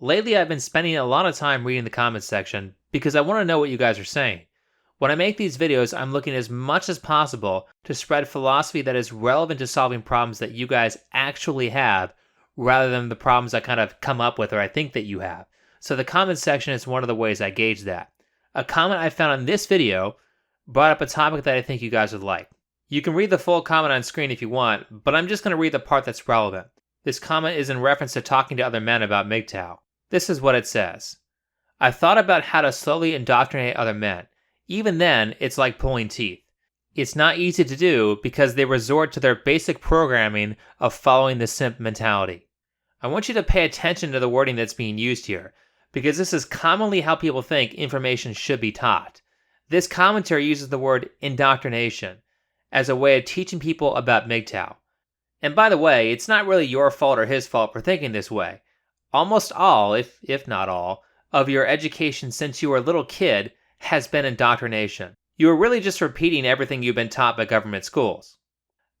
Lately, I've been spending a lot of time reading the comments section because I want to know what you guys are saying. When I make these videos, I'm looking as much as possible to spread philosophy that is relevant to solving problems that you guys actually have, rather than the problems I kind of come up with or I think that you have. So the comments section is one of the ways I gauge that. A comment I found on this video brought up a topic that I think you guys would like. You can read the full comment on screen if you want, but I'm just going to read the part that's relevant. This comment is in reference to talking to other men about MGTOW. This is what it says. I've thought about how to slowly indoctrinate other men. Even then, it's like pulling teeth. It's not easy to do because they resort to their basic programming of following the simp mentality. I want you to pay attention to the wording that's being used here, because this is commonly how people think information should be taught. This commentary uses the word indoctrination as a way of teaching people about MGTOW. And by the way, it's not really your fault or his fault for thinking this way. Almost all, if not all, of your education since you were a little kid has been indoctrination. You are really just repeating everything you've been taught by government schools.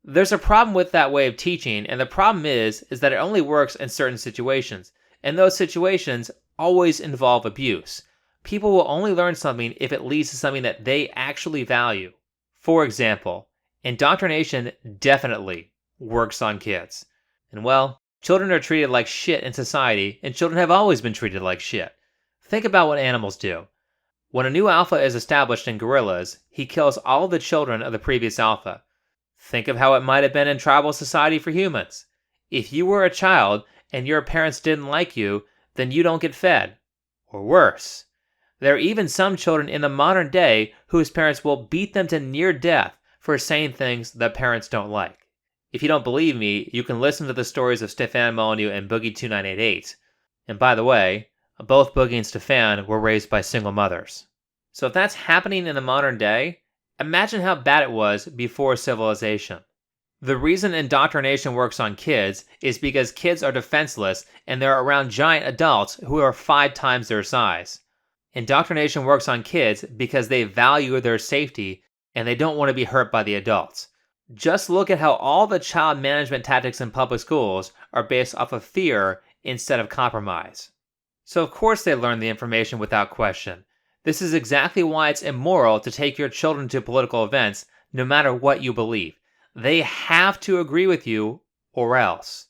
There's a problem with that way of teaching, and the problem is that it only works in certain situations, and those situations always involve abuse. People will only learn something if it leads to something that they actually value. For example, indoctrination definitely works on kids. And well, children are treated like shit in society, and children have always been treated like shit. Think about what animals do. When a new alpha is established in gorillas, he kills all of the children of the previous alpha. Think of how it might have been in tribal society for humans. If you were a child and your parents didn't like you, then you don't get fed. Or worse. There are even some children in the modern day whose parents will beat them to near death for saying things that parents don't like. If you don't believe me, you can listen to the stories of Stefan Molyneux and Boogie 2988. And by the way, both Boogie and Stefan were raised by single mothers. So if that's happening in the modern day, imagine how bad it was before civilization. The reason indoctrination works on kids is because kids are defenseless and they're around giant adults who are 5 times their size. Indoctrination works on kids because they value their safety and they don't want to be hurt by the adults. Just look at how all the child management tactics in public schools are based off of fear instead of compromise. So of course they learn the information without question. This is exactly why it's immoral to take your children to political events no matter what you believe. They have to agree with you or else.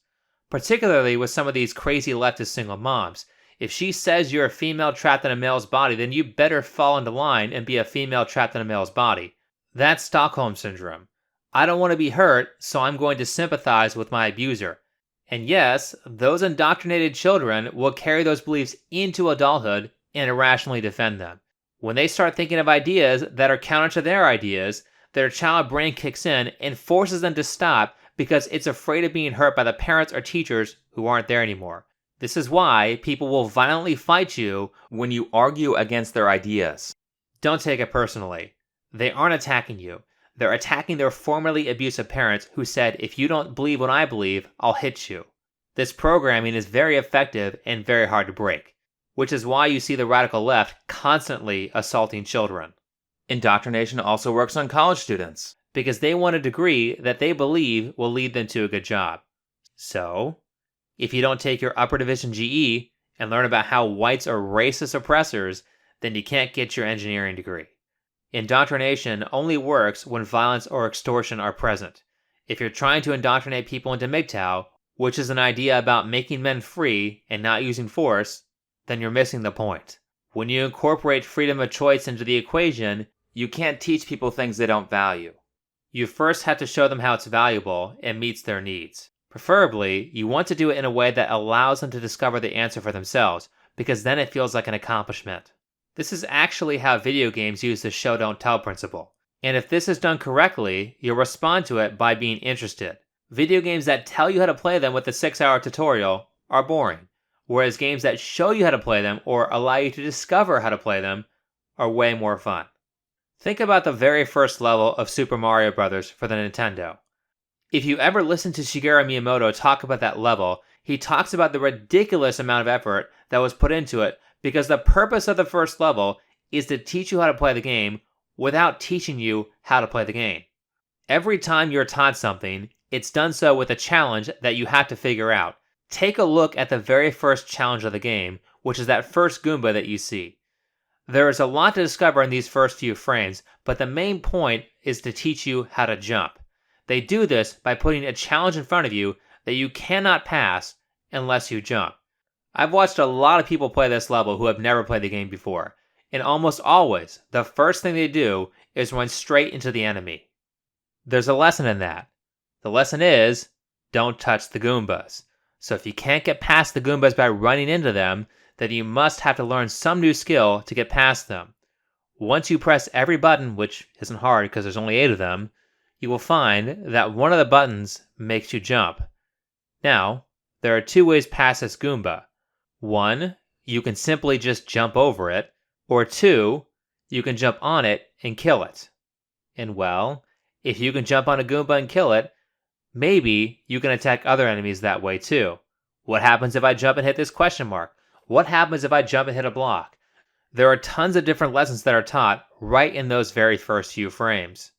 Particularly with some of these crazy leftist single moms. If she says you're a female trapped in a male's body, then you better fall into line and be a female trapped in a male's body. That's Stockholm Syndrome. I don't want to be hurt, so I'm going to sympathize with my abuser. And yes, those indoctrinated children will carry those beliefs into adulthood and irrationally defend them. When they start thinking of ideas that are counter to their ideas, their child brain kicks in and forces them to stop because it's afraid of being hurt by the parents or teachers who aren't there anymore. This is why people will violently fight you when you argue against their ideas. Don't take it personally. They aren't attacking you. They're attacking their formerly abusive parents who said, if you don't believe what I believe, I'll hit you. This programming is very effective and very hard to break, which is why you see the radical left constantly assaulting children. Indoctrination also works on college students because they want a degree that they believe will lead them to a good job. So, if you don't take your upper division GE and learn about how whites are racist oppressors, then you can't get your engineering degree. Indoctrination only works when violence or extortion are present. If you're trying to indoctrinate people into MGTOW, which is an idea about making men free and not using force, then you're missing the point. When you incorporate freedom of choice into the equation, you can't teach people things they don't value. You first have to show them how it's valuable and meets their needs. Preferably, you want to do it in a way that allows them to discover the answer for themselves, because then it feels like an accomplishment. This is actually how video games use the show don't tell principle. And if this is done correctly, you'll respond to it by being interested. Video games that tell you how to play them with a 6-hour tutorial are boring, whereas games that show you how to play them or allow you to discover how to play them are way more fun. Think about the very first level of Super Mario Bros. For the Nintendo. If you ever listen to Shigeru Miyamoto talk about that level, he talks about the ridiculous amount of effort that was put into it because the purpose of the first level is to teach you how to play the game without teaching you how to play the game. Every time you're taught something, it's done so with a challenge that you have to figure out. Take a look at the very first challenge of the game, which is that first Goomba that you see. There is a lot to discover in these first few frames, but the main point is to teach you how to jump. They do this by putting a challenge in front of you that you cannot pass unless you jump. I've watched a lot of people play this level who have never played the game before, and almost always, the first thing they do is run straight into the enemy. There's a lesson in that. The lesson is, don't touch the Goombas. So if you can't get past the Goombas by running into them, then you must have to learn some new skill to get past them. Once you press every button, which isn't hard because there's only 8 of them, you will find that one of the buttons makes you jump. Now, there are 2 ways past this Goomba. 1, you can simply just jump over it, or 2, you can jump on it and kill it. And well, if you can jump on a Goomba and kill it, maybe you can attack other enemies that way too. What happens if I jump and hit this question mark? What happens if I jump and hit a block? There are tons of different lessons that are taught right in those very first few frames.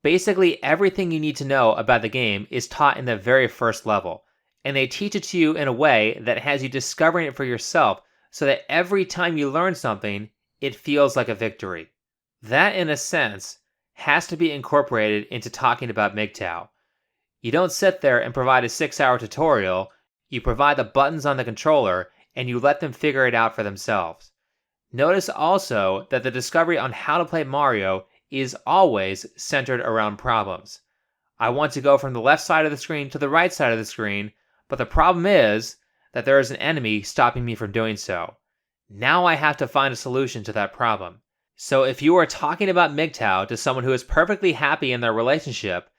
Basically, everything you need to know about the game is taught in the very first level, and they teach it to you in a way that has you discovering it for yourself so that every time you learn something, it feels like a victory. That, in a sense, has to be incorporated into talking about MGTOW. You don't sit there and provide a 6-hour tutorial, you provide the buttons on the controller, and you let them figure it out for themselves. Notice also that the discovery on how to play Mario is always centered around problems. I want to go from the left side of the screen to the right side of the screen, but the problem is that there is an enemy stopping me from doing so. Now I have to find a solution to that problem. So if you are talking about MGTOW to someone who is perfectly happy in their relationship,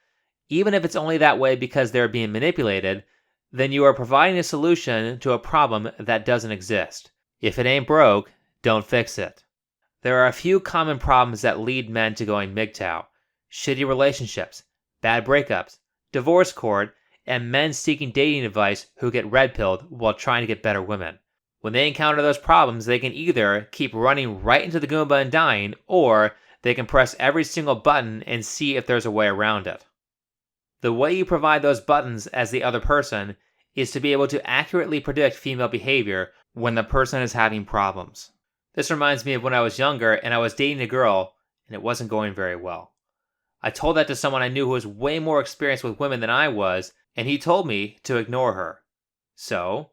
even if it's only that way because they're being manipulated, then you are providing a solution to a problem that doesn't exist. If it ain't broke, don't fix it. There are a few common problems that lead men to going MGTOW: shitty relationships, bad breakups, divorce court, and men seeking dating advice who get red-pilled while trying to get better women. When they encounter those problems, they can either keep running right into the Goomba and dying, or they can press every single button and see if there's a way around it. The way you provide those buttons as the other person is to be able to accurately predict female behavior when the person is having problems. This reminds me of when I was younger and I was dating a girl and it wasn't going very well. I told that to someone I knew who was way more experienced with women than I was, and he told me to ignore her. So,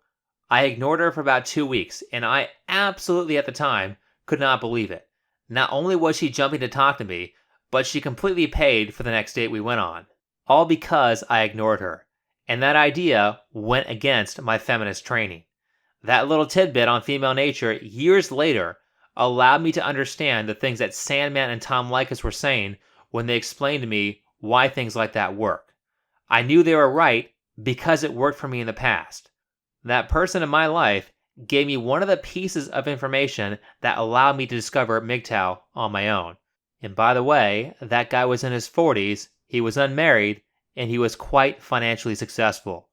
I ignored her for about 2 weeks, and I absolutely at the time could not believe it. Not only was she jumping to talk to me, but she completely paid for the next date we went on. All because I ignored her. And that idea went against my feminist training. That little tidbit on female nature years later allowed me to understand the things that Sandman and Tom Likas were saying when they explained to me why things like that work. I knew they were right because it worked for me in the past. That person in my life gave me one of the pieces of information that allowed me to discover MGTOW on my own. And by the way, that guy was in his 40s, he was unmarried, and he was quite financially successful.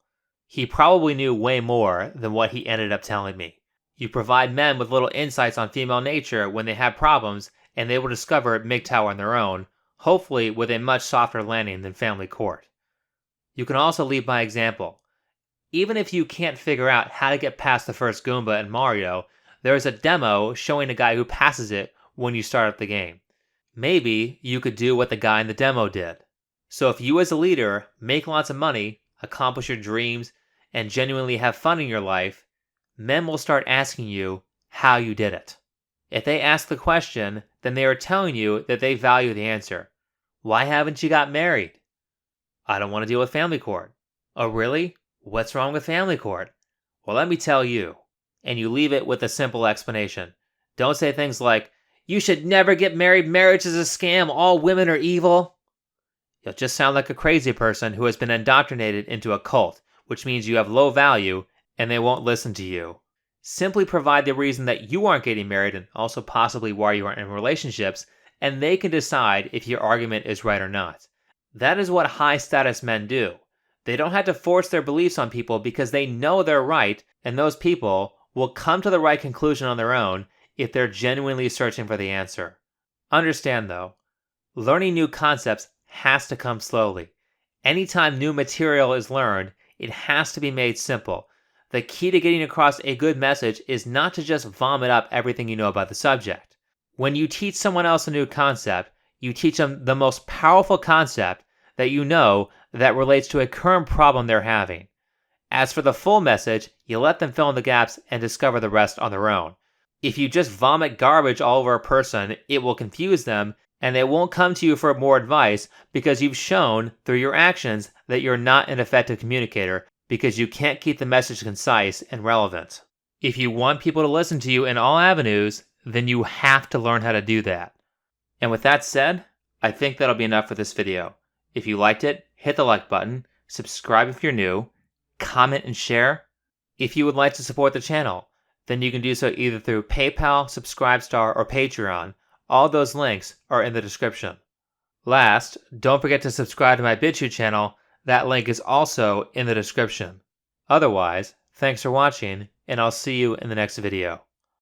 He probably knew way more than what he ended up telling me. You provide men with little insights on female nature when they have problems, and they will discover MGTOW on their own, hopefully with a much softer landing than family court. You can also lead by example. Even if you can't figure out how to get past the first Goomba in Mario, there is a demo showing a guy who passes it when you start up the game. Maybe you could do what the guy in the demo did. So if you as a leader make lots of money, accomplish your dreams, and genuinely have fun in your life, men will start asking you how you did it. If they ask the question, then they are telling you that they value the answer. Why haven't you got married? I don't want to deal with family court. Oh really? What's wrong with family court? Well, let me tell you. And you leave it with a simple explanation. Don't say things like, you should never get married, marriage is a scam, all women are evil. You'll just sound like a crazy person who has been indoctrinated into a cult, which means you have low value and they won't listen to you. Simply provide the reason that you aren't getting married and also possibly why you aren't in relationships, and they can decide if your argument is right or not. That is what high status men do. They don't have to force their beliefs on people because they know they're right, and those people will come to the right conclusion on their own if they're genuinely searching for the answer. Understand though, learning new concepts has to come slowly. Anytime new material is learned, it has to be made simple. The key to getting across a good message is not to just vomit up everything you know about the subject. When you teach someone else a new concept, you teach them the most powerful concept that you know that relates to a current problem they're having. As for the full message, you let them fill in the gaps and discover the rest on their own. If you just vomit garbage all over a person, it will confuse them and they won't come to you for more advice because you've shown through your actions that you're not an effective communicator because you can't keep the message concise and relevant. If you want people to listen to you in all avenues, then you have to learn how to do that. And with that said, I think that'll be enough for this video. If you liked it, hit the like button, subscribe if you're new, comment and share. If you would like to support the channel, then you can do so either through PayPal, Subscribestar, or Patreon. All those links are in the description. Last, don't forget to subscribe to my Bitchute channel. That link is also in the description. Otherwise, thanks for watching, and I'll see you in the next video.